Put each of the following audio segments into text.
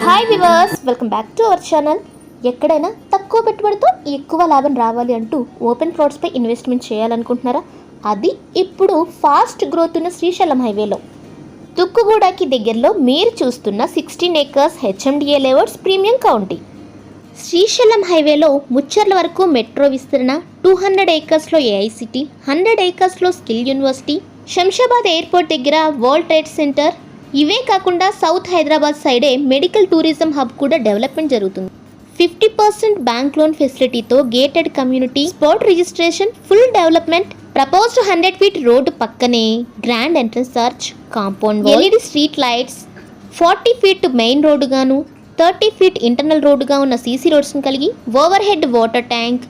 Hi viewers, welcome back to our channel. ఎక్కడైనా తక్కువ పెట్టుబడితో ఎక్కువ లాభం రావాలి అంటూ ఓపెన్ ప్లాట్స్పై ఇన్వెస్ట్మెంట్ చేయాలనుకుంటున్నారా? అది ఇప్పుడు ఫాస్ట్ గ్రోత్ ఉన్న శ్రీశైలం హైవేలో తుక్కుగూడకి దగ్గరలో మీరు చూస్తున్న 16 acres HMDA layouts premium county. Srisailam హైవేలో ముచ్చర్ల వరకు మెట్రో విస్తరణ, 200 acresలో ఏఐసిటీ, 100 acresలో స్కిల్ యూనివర్సిటీ, శంషాబాద్ ఎయిర్పోర్ట్ దగ్గర వరల్డ్ ట్రేడ్ సెంటర్, ఇవే కాకుండా సౌత్ హైదరాబాద్ సైడే మెడికల్ టూరిజం హబ్ కూడా డెవలప్మెంట్ జరుగుతుంది. 50% బ్యాంక్ లోన్ ఫెసిలిటీతో gated community, spot registration, full development, proposed 100 feet road పక్కనే grand entrance arch, compound wall, LED street lights, 40 feet main రోడ్డుగాను 30 feet internal రోడ్డుగా ఉన్న సీసీ రోడ్స్ని కలిగి overhead water tank,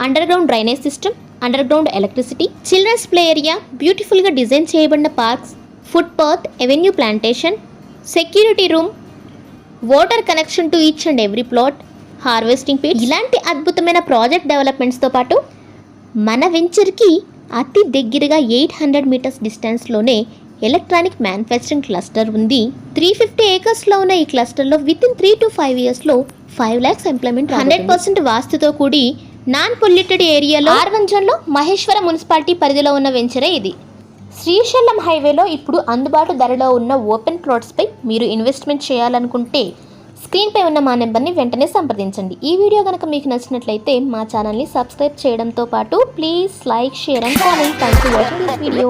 underground drainage system, underground electricity, children's play area, బ్యూటిఫుల్గా design చేయబడిన parks, footpath, avenue plantation, security room, water connection to each and every plot, harvesting pit, ఇలాంటి అద్భుతమైన project డెవలప్మెంట్స్తో పాటు మన వెంచర్కి అతి దగ్గరగా 800 meters డిస్టెన్స్లోనే electronic manufacturing cluster ఉంది. 350 acresలో ఉన్న ఈ క్లస్టర్లో వితిన్ 3 to 5 yearsలో 5 lakhs ఎంప్లాయ్మెంట్, 100% వాస్తుతో కూడి నాన్ పొల్యూటెడ్ ఏరియాలో R1 జోన్లో మహేశ్వర మున్సిపాలిటీ పరిధిలో ఉన్న వెంచరే ఇది. శ్రీశైలం హైవేలో ఇప్పుడు అందుబాటు ధరలో ఉన్న ఓపెన్ ప్లాట్స్పై మీరు ఇన్వెస్ట్మెంట్ చేయాలనుకుంటే స్క్రీన్పై ఉన్న మా నెంబర్ని వెంటనే సంప్రదించండి. ఈ వీడియో కనుక మీకు నచ్చినట్లయితే మా ఛానల్ని సబ్స్క్రైబ్ చేయడంతో పాటు please like, share and comment. Thank you watching this video.